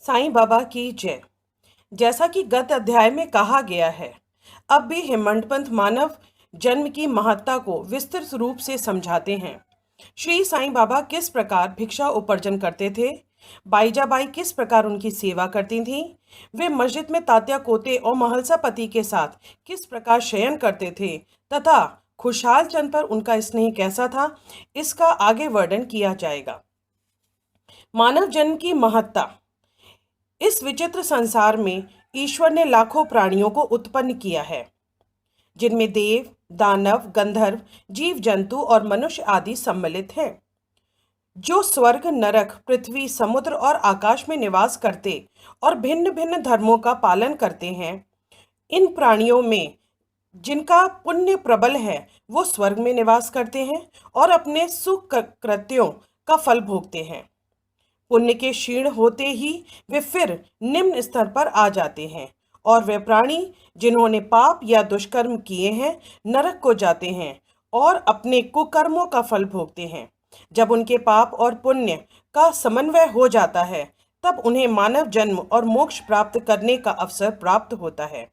साईं बाबा की जय। जैसा कि गत अध्याय में कहा गया है, अब भी हेमंतपंत मानव जन्म की महत्ता को विस्तृत रूप से समझाते हैं। श्री साईं बाबा किस प्रकार भिक्षा उपार्जन करते थे, बाईजाबाई किस प्रकार उनकी सेवा करती थीं, वे मस्जिद में तात्या कोते और महलसा पति के साथ किस प्रकार शयन करते थे तथा खुशहाल चंद पर उनका स्नेह कैसा था, इसका आगे वर्णन किया जाएगा। मानव जन्म की महत्ता। इस विचित्र संसार में ईश्वर ने लाखों प्राणियों को उत्पन्न किया है, जिनमें देव, दानव, गंधर्व, जीव जंतु और मनुष्य आदि सम्मिलित हैं, जो स्वर्ग, नरक, पृथ्वी, समुद्र और आकाश में निवास करते और भिन्न भिन्न धर्मों का पालन करते हैं। इन प्राणियों में जिनका पुण्य प्रबल है, वो स्वर्ग में निवास करते हैं और अपने सुख कृत्यों का फल भोगते हैं। पुण्य के क्षीण होते ही वे फिर निम्न स्तर पर आ जाते हैं और वे प्राणी जिन्होंने पाप या दुष्कर्म किए हैं, नरक को जाते हैं और अपने कुकर्मों का फल भोगते हैं। जब उनके पाप और पुण्य का समन्वय हो जाता है, तब उन्हें मानव जन्म और मोक्ष प्राप्त करने का अवसर प्राप्त होता है।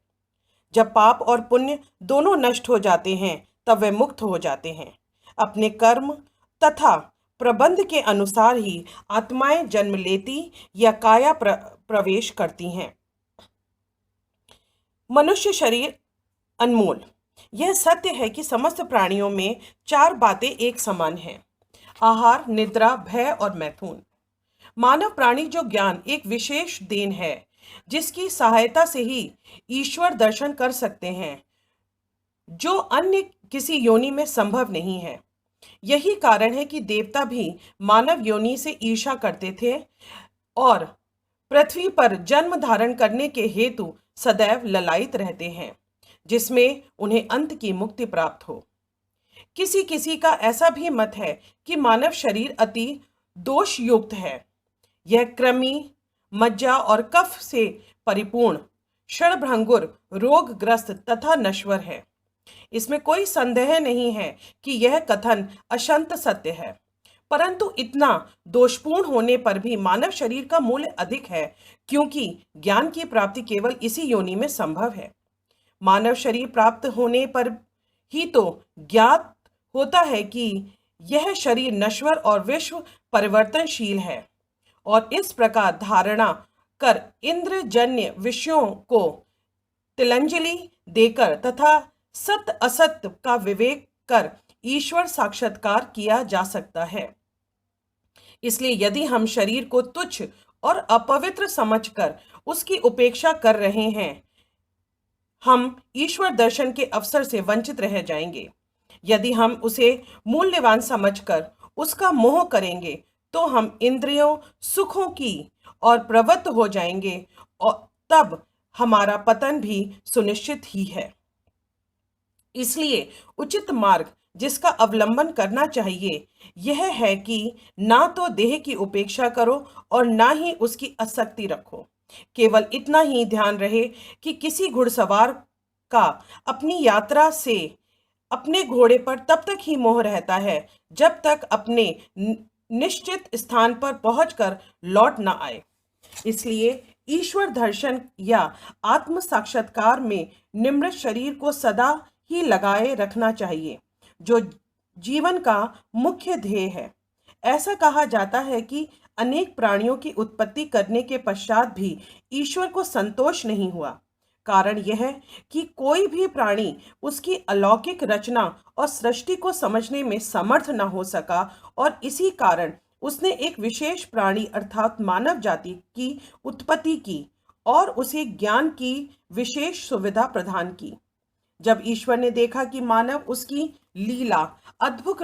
जब पाप और पुण्य दोनों नष्ट हो जाते हैं, तब वे मुक्त हो जाते हैं। अपने कर्म तथा प्रबंध के अनुसार ही आत्माएं जन्म लेती या काया प्रवेश करती हैं। मनुष्य शरीर अनमोल। यह सत्य है कि समस्त प्राणियों में चार बातें एक समान हैं: आहार, निद्रा, भय और मैथुन। मानव प्राणी जो ज्ञान एक विशेष देन है, जिसकी सहायता से ही ईश्वर दर्शन कर सकते हैं, जो अन्य किसी योनि में संभव नहीं है। यही कारण है कि देवता भी मानव योनि से ईर्ष्या करते थे और पृथ्वी पर जन्म धारण करने के हेतु सदैव ललायित रहते हैं, जिसमें उन्हें अंत की मुक्ति प्राप्त हो। किसी किसी का ऐसा भी मत है कि मानव शरीर अति दोषयुक्त है। यह कृमि, मज्जा और कफ से परिपूर्ण, क्षणभंगुर, रोगग्रस्त तथा नश्वर है। इसमें कोई संदेह नहीं है कि यह कथन अशंत सत्य है, परंतु इतना दोषपूर्ण होने पर भी मानव शरीर का मूल्य अधिक है, क्योंकि ज्ञान की प्राप्ति केवल इसी योनि में संभव है। मानव शरीर प्राप्त होने पर ही तो ज्ञात होता है कि यह शरीर नश्वर और विश्व परिवर्तनशील है, और इस प्रकार धारणा कर इंद्रजन्य विषयों को तिलांजलि देकर तथा सत्य असत्य का विवेक कर ईश्वर साक्षात्कार किया जा सकता है। इसलिए यदि हम शरीर को तुच्छ और अपवित्र समझकर उसकी उपेक्षा कर रहे हैं, हम ईश्वर दर्शन के अवसर से वंचित रह जाएंगे। यदि हम उसे मूल्यवान समझकर उसका मोह करेंगे, तो हम इंद्रियों, सुखों की और प्रवृत्त हो जाएंगे और तब हमारा पतन भी सुनिश्चित ही है। इसलिए उचित मार्ग जिसका अवलंबन करना चाहिए, यह है कि ना तो देह की उपेक्षा करो और ना ही उसकी आसक्ति रखो। केवल इतना ही ध्यान रहे कि किसी घुड़सवार का अपनी यात्रा से अपने घोड़े पर तब तक ही मोह रहता है, जब तक अपने निश्चित स्थान पर पहुंचकर लौट ना आए। इसलिए ईश्वर दर्शन या आत्म साक्षात्कार में निम्र शरीर को सदा ही लगाए रखना चाहिए, जो जीवन का मुख्य ध्येय है। ऐसा कहा जाता है कि अनेक प्राणियों की उत्पत्ति करने के पश्चात भी ईश्वर को संतोष नहीं हुआ। कारण यह है कि कोई भी प्राणी उसकी अलौकिक रचना और सृष्टि को समझने में समर्थ न हो सका, और इसी कारण उसने एक विशेष प्राणी अर्थात मानव जाति की उत्पत्ति की और उसे ज्ञान की विशेष सुविधा प्रदान की। जब ईश्वर ने देखा कि मानव उसकी लीला, अद्भुत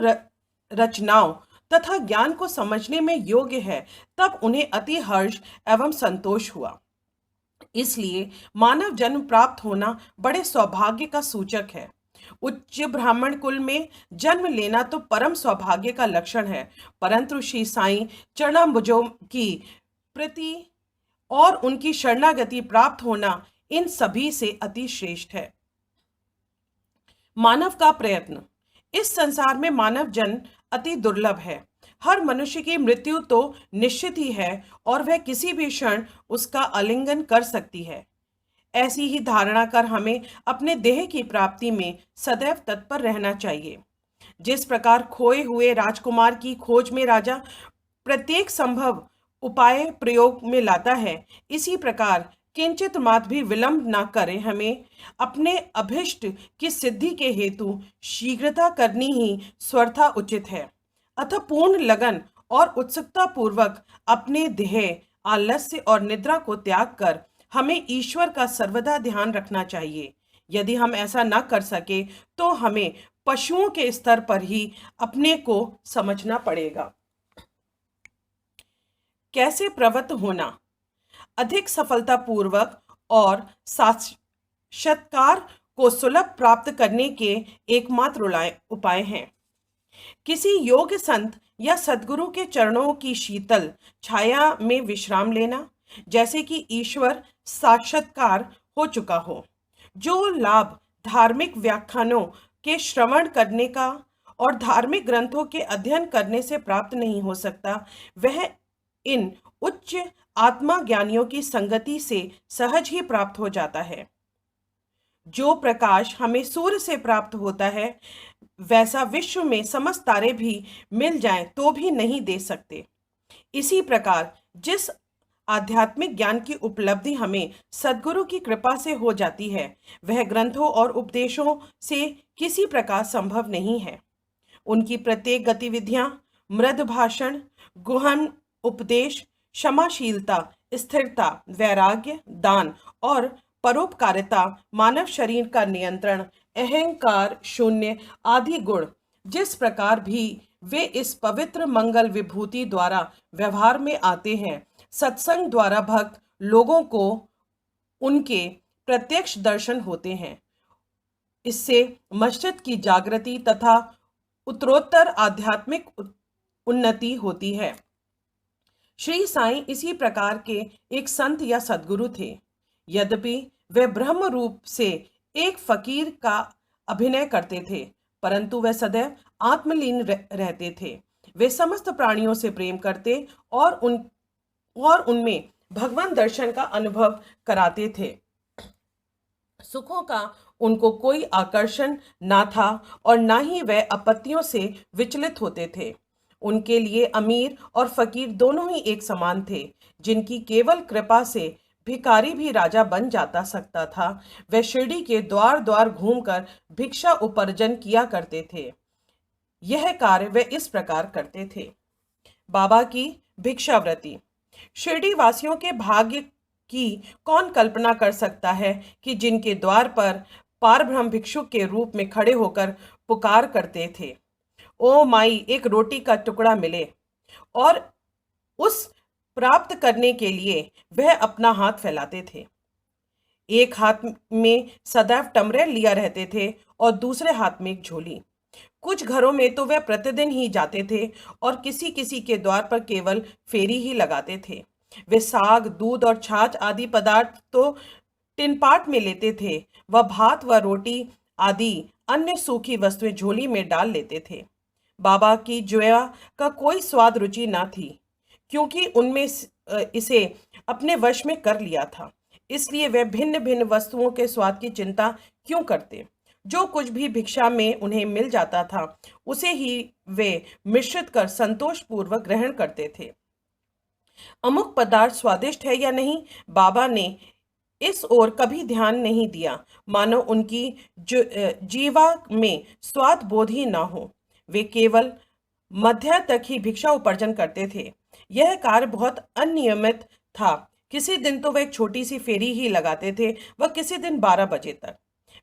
रचनाओं तथा ज्ञान को समझने में योग्य है, तब उन्हें अति हर्ष एवं संतोष हुआ। इसलिए मानव जन्म प्राप्त होना बड़े सौभाग्य का सूचक है। उच्च ब्राह्मण कुल में जन्म लेना तो परम सौभाग्य का लक्षण है, परंतु श्री साईं चरणाम्बुजों की प्रति और उनकी शरणागति प्राप्त होना इन सभी से अति श्रेष्ठ है। मानव का प्रयत्न। इस संसार में मानव जन्म अति दुर्लभ है, हर मनुष्य की मृत्यु तो निश्चित ही है और वह किसी भी क्षण उसका आलिंगन कर सकती है। ऐसी ही धारणा कर हमें अपने देह की प्राप्ति में सदैव तत्पर रहना चाहिए। जिस प्रकार खोए हुए राजकुमार की खोज में राजा प्रत्येक संभव उपाय प्रयोग में लाता है, इसी प्रकार किंचित मात्र भी विलंब न करें हमें अपने अभिष्ट की सिद्धि के हेतु शीघ्रता करनी ही स्वर्था उचित है। अतः पूर्ण लगन और उत्सुकता पूर्वक अपने देह, आलस्य और निद्रा को त्याग कर हमें ईश्वर का सर्वदा ध्यान रखना चाहिए। यदि हम ऐसा न कर सके तो हमें पशुओं के स्तर पर ही अपने को समझना पड़ेगा। कैसे प्रवृत्त होना अधिक सफलतापूर्वक और साक्षात्कार को सुलभ प्राप्त करने के एकमात्र उपाय हैं। किसी योग्य संत या सद्गुरु के चरणों की शीतल छाया में विश्राम लेना, जैसे कि ईश्वर साक्षात्कार हो चुका हो। जो लाभ धार्मिक व्याख्यानों के श्रवण करने का और धार्मिक ग्रंथों के अध्ययन करने से प्राप्त नहीं हो सकता, वह इन उच्च आत्मा ज्ञानियों की संगति से सहज ही प्राप्त हो जाता है। जो प्रकाश हमें सूर्य से प्राप्त होता है, वैसा विश्व में समस्त तारे भी मिल जाएं तो भी नहीं दे सकते। इसी प्रकार जिस आध्यात्मिक ज्ञान की उपलब्धि हमें सद्गुरु की कृपा से हो जाती है, वह ग्रंथों और उपदेशों से किसी प्रकार संभव नहीं है। उनकी प्रत्येक गतिविधियां मृद भाषण, गुहन उपदेश, क्षमाशीलता, स्थिरता, वैराग्य, दान और परोपकारिता, मानव शरीर का नियंत्रण, अहंकार शून्य आदि गुण जिस प्रकार भी वे इस पवित्र मंगल विभूति द्वारा व्यवहार में आते हैं, सत्संग द्वारा भक्त लोगों को उनके प्रत्यक्ष दर्शन होते हैं। इससे मस्जिद की जागृति तथा उत्तरोत्तर आध्यात्मिक उन्नति होती है। श्री साईं इसी प्रकार के एक संत या सद्गुरु थे। यद्यपि वे ब्रह्म रूप से एक फकीर का अभिनय करते थे, परंतु वे सदैव आत्मलीन रहते थे। वे समस्त प्राणियों से प्रेम करते और उनमें भगवान दर्शन का अनुभव कराते थे। सुखों का उनको कोई आकर्षण ना था और ना ही वे आपत्तियों से विचलित होते थे। उनके लिए अमीर और फकीर दोनों ही एक समान थे। जिनकी केवल कृपा से भिखारी भी राजा बन जाता सकता था, वे शिरडी के द्वार द्वार घूमकर भिक्षा उपार्जन किया करते थे। यह कार्य वे इस प्रकार करते थे। बाबा की भिक्षावृत्ति। शिरडी वासियों के भाग्य की कौन कल्पना कर सकता है कि जिनके द्वार पर पारब्रह्म भिक्षुक के रूप में खड़े होकर पुकार करते थे, ओ माई एक रोटी का टुकड़ा मिले, और उस प्राप्त करने के लिए वह अपना हाथ फैलाते थे। एक हाथ में सदैव टमरेल लिया रहते थे और दूसरे हाथ में एक झोली। कुछ घरों में तो वह प्रतिदिन ही जाते थे और किसी किसी के द्वार पर केवल फेरी ही लगाते थे। वे साग, दूध और छाछ आदि पदार्थ तो टिनपाट में लेते थे। वह भात व रोटी आदि अन्य सूखी वस्तुएं झोली में डाल लेते थे। बाबा की जुआ का कोई स्वाद रुचि ना थी, क्योंकि उनमें इसे अपने वश में कर लिया था। इसलिए वे भिन्न भिन्न वस्तुओं के स्वाद की चिंता क्यों करते। जो कुछ भी भिक्षा में उन्हें मिल जाता था, उसे ही वे मिश्रित कर संतोष पूर्वक ग्रहण करते थे। अमुक पदार्थ स्वादिष्ट है या नहीं, बाबा ने इस ओर कभी ध्यान नहीं दिया, मानो उनकी जीवा में स्वाद बोध ही ना हो। वे केवल मध्य तक ही भिक्षा उपार्जन करते थे। यह कार्य बहुत अनियमित था। किसी दिन तो वे एक छोटी सी फेरी ही लगाते थे, वह किसी दिन 12 बजे तक।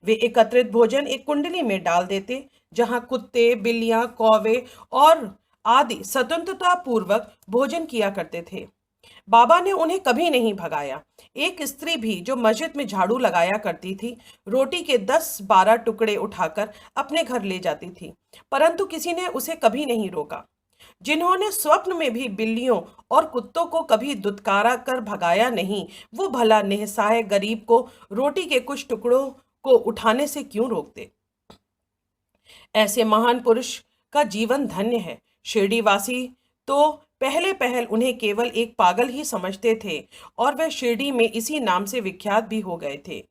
वे एकत्रित भोजन एक कुंडली में डाल देते, जहां कुत्ते, बिल्लियां, कौवे और आदि स्वतंत्रता पूर्वक भोजन किया करते थे। बाबा ने उन्हें कभी नहीं भगाया। एक स्त्री भी जो मस्जिद में झाड़ू लगाया करती थी, रोटी के 10-12 टुकड़े उठाकर अपने घर ले जाती थी, परंतु किसी ने उसे कभी नहीं रोका। जिन्होंने स्वप्न में भी बिल्लियों और कुत्तों को कभी दुत्कारा कर भगाया नहीं, वो भला निसहाय गरीब को रोटी के कुछ टुकड़ों को उठाने से क्यों रोकते। ऐसे महान पुरुष का जीवन धन्य है। शिरडीवासी तो पहले पहल उन्हें केवल एक पागल ही समझते थे और वह शिरडी में इसी नाम से विख्यात भी हो गए थे।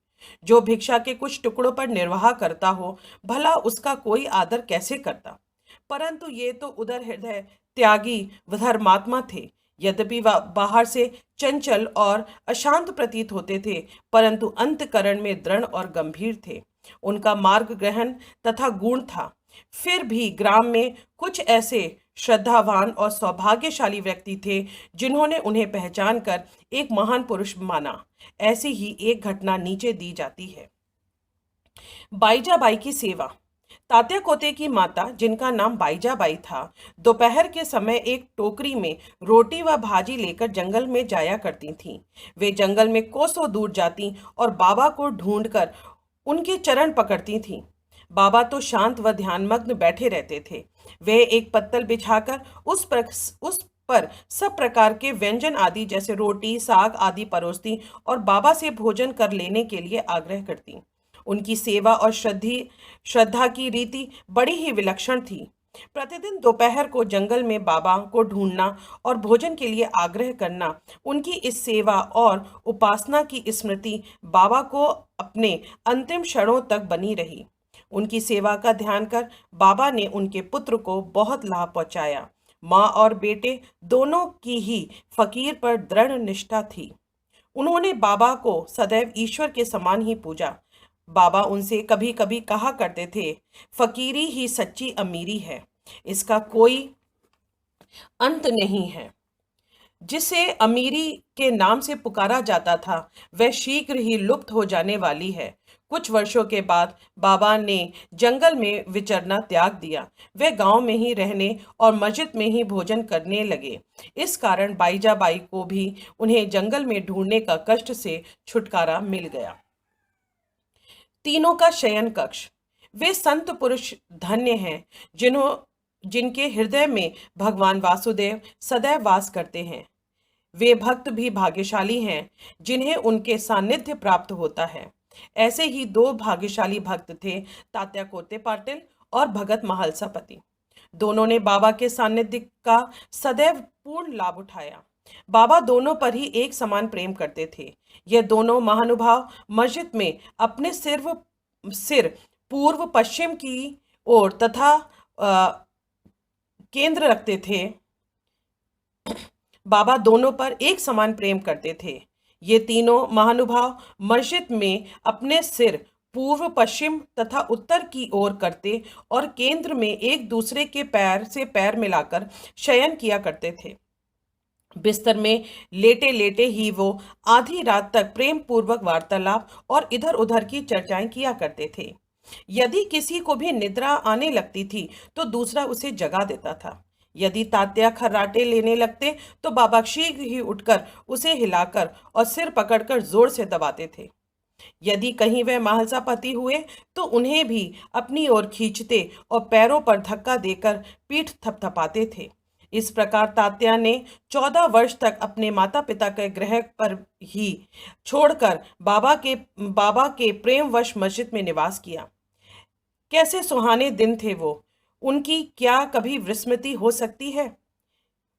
जो भिक्षा के कुछ टुकड़ों पर निर्वाह करता हो, भला उसका कोई आदर कैसे करता। परंतु ये तो उदर हृदय त्यागी धर्मात्मा थे। यद्यपि वह बाहर से चंचल और अशांत प्रतीत होते थे, परंतु अंतकरण में दृढ़ और गंभीर थे। उनका मार्ग ग्रहण तथा गुण था। फिर भी ग्राम में कुछ ऐसे श्रद्धावान और सौभाग्यशाली व्यक्ति थे जिन्होंने उन्हें पहचान कर एक महान पुरुष माना। ऐसी ही एक घटना नीचे दी जाती है। बाईजाबाई की सेवा। तात्या कोते की माता, जिनका नाम बाईजाबाई था, दोपहर के समय एक टोकरी में रोटी व भाजी लेकर जंगल में जाया करती थीं। वे जंगल में कोसों दूर जाती और बाबा को ढूंढकर उनके चरण पकड़ती थीं। बाबा तो शांत व ध्यानमग्न बैठे रहते थे। वे एक पत्तल बिछाकर उस पर सब प्रकार के व्यंजन आदि जैसे रोटी साग आदि परोसती और बाबा से भोजन कर लेने के लिए आग्रह करती। उनकी सेवा और श्रद्धा की रीति बड़ी ही विलक्षण थी। प्रतिदिन दोपहर को जंगल में बाबा को ढूंढना और भोजन के लिए आग्रह करना, उनकी इस सेवा और उपासना की स्मृति बाबा को अपने अंतिम क्षणों तक बनी रही। उनकी सेवा का ध्यान कर बाबा ने उनके पुत्र को बहुत लाभ पहुंचाया। माँ और बेटे दोनों की ही फकीर पर दृढ़ निष्ठा थी। उन्होंने बाबा को सदैव ईश्वर के समान ही पूजा। बाबा उनसे कभी कभी कहा करते थे, फकीरी ही सच्ची अमीरी है, इसका कोई अंत नहीं है। जिसे अमीरी के नाम से पुकारा जाता था, वह शीघ्र ही लुप्त हो जाने वाली है। कुछ वर्षों के बाद बाबा ने जंगल में विचरना त्याग दिया। वे गांव में ही रहने और मस्जिद में ही भोजन करने लगे। इस कारण बाईजाबाई को भी उन्हें जंगल में ढूंढने का कष्ट से छुटकारा मिल गया। तीनों का शयन कक्ष। वे संत पुरुष धन्य हैं जिनके हृदय में भगवान वासुदेव सदैव वास करते हैं। वे भक्त भी भाग्यशाली हैं जिन्हें उनके सानिध्य प्राप्त होता है। ऐसे ही दो भाग्यशाली भक्त थे, तात्या कोते पाटिल और भगत महालसापति। दोनों ने बाबा के सानिध्य का सदैव पूर्ण लाभ उठाया। बाबा दोनों पर ही एक समान प्रेम करते थे। ये दोनों महानुभाव मस्जिद में अपने सिर पूर्व पश्चिम की ओर तथा केंद्र रखते थे। बाबा दोनों पर एक समान प्रेम करते थे। ये तीनों महानुभाव मस्जिद में अपने सिर पूर्व पश्चिम तथा उत्तर की ओर करते और केंद्र में एक दूसरे के पैर से पैर मिलाकर शयन किया करते थे। बिस्तर में लेटे लेटे ही वो आधी रात तक प्रेम पूर्वक वार्तालाप और इधर उधर की चर्चाएं किया करते थे। यदि किसी को भी निद्रा आने लगती थी तो दूसरा उसे जगा देता था। यदि तात्या खर्राटे लेने लगते तो बाबा शीघ्र ही उठकर उसे हिलाकर और सिर पकड़कर जोर से दबाते थे। यदि कहीं वह महालसापति हुए तो उन्हें भी अपनी ओर खींचते और पैरों पर धक्का देकर पीठ थपथपाते थे। इस प्रकार तात्या ने 14 वर्ष तक अपने माता पिता के गृह पर ही छोड़कर बाबा के प्रेमवश मस्जिद में निवास किया। कैसे सुहाने दिन थे वो, उनकी क्या कभी विस्मृति हो सकती है।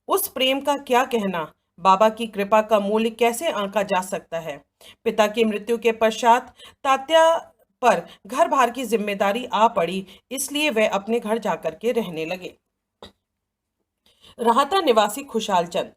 उस प्रेम का क्या कहना, बाबा की कृपा का मूल्य कैसे आंका जा सकता है। पिता की मृत्यु के पश्चात तात्या पर घर भार की जिम्मेदारी आ पड़ी, इसलिए वह अपने घर जाकर के रहने लगे। राहता निवासी खुशहाल चंद।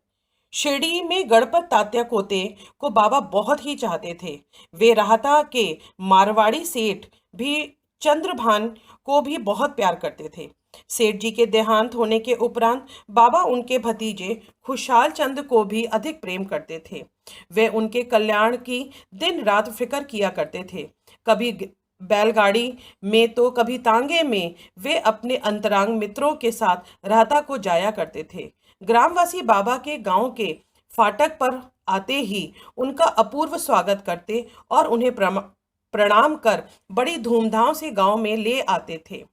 शिरडी में गणपत तात्या कोते को बाबा बहुत ही चाहते थे। वे राहता के मारवाड़ी सेठ भी चंद्रभान को भी बहुत प्यार करते थे। सेठ जी के देहांत होने के उपरांत बाबा उनके भतीजे खुशहाल चंद को भी अधिक प्रेम करते थे। वे उनके कल्याण की दिन रात फिक्र किया करते थे। कभी बैलगाड़ी में तो कभी तांगे में वे अपने अंतरांग मित्रों के साथ राहता को जाया करते थे। ग्रामवासी बाबा के गांव के फाटक पर आते ही उनका अपूर्व स्वागत करते और उन्हें प्रणाम कर बड़ी धूमधाम से गांव में ले आते थे।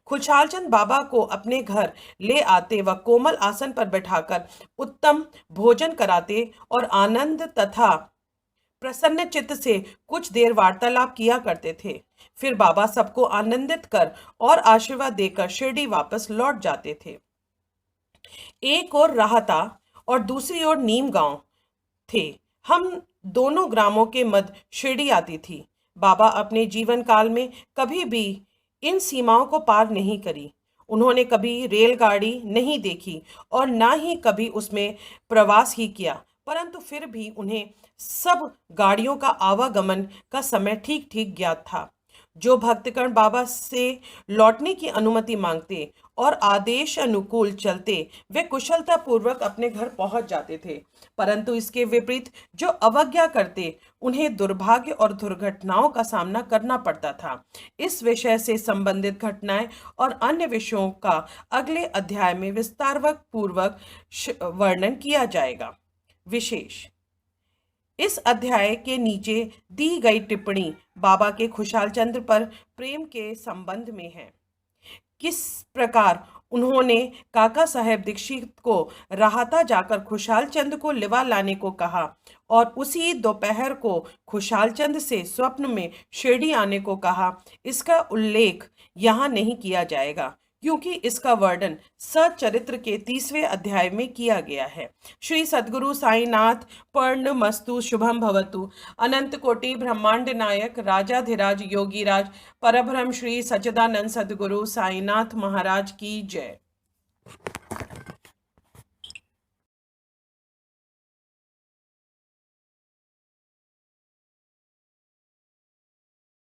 खुशहालचंद बाबा को अपने घर ले आते व कोमल आसन पर बैठाकर उत्तम भोजन कराते और आनंद तथा प्रसन्न चित्त से कुछ देर वार्तालाप किया करते थे। फिर बाबा सबको आनंदित कर और आशीर्वाद देकर शिरडी वापस लौट जाते थे। एक ओर राहता और दूसरी ओर नीम गांव थे। हम दोनों ग्रामों के मध्य शिरडी आती थी। बाबा अपने जीवन काल में कभी भी इन सीमाओं को पार नहीं करी। उन्होंने कभी रेलगाड़ी नहीं देखी और ना ही कभी उसमें प्रवास ही किया, परंतु फिर भी उन्हें सब गाड़ियों का आवागमन का समय ठीक ठीक ज्ञात था। जो भक्तगण बाबा से लौटने की अनुमति मांगते और आदेश अनुकूल चलते, वे कुशलता पूर्वक अपने घर पहुंच जाते थे, परंतु इसके विपरीत जो अवज्ञा करते, उन्हें दुर्भाग्य और दुर्घटनाओं का सामना करना पड़ता था। इस विषय से संबंधित घटनाएं और अन्य विषयों का अगले अध्याय में विस्तार पूर्वक वर्णन किया जाएगा। विशेष इस अध्याय के नीचे दी गई टिप्पणी बाबा के खुशाल चंद्र पर प्रेम के संबंध में है। किस प्रकार उन्होंने काका साहेब दीक्षित को राहता जाकर खुशाल चंद को लिवा लाने को कहा और उसी दोपहर को खुशाल चंद से स्वप्न में शिरडी आने को कहा, इसका उल्लेख यहाँ नहीं किया जाएगा, क्योंकि इसका वर्णन सचरित्र के 30वें अध्याय में किया गया है। श्री सद्गुरु साईनाथ पर्णमस्तु शुभम भवतु। अनंत कोटि ब्रह्मांड नायक राजाधिराज योगीराज परब्रह्म श्री सच्चिदानंद सद्गुरु साईनाथ महाराज की जय।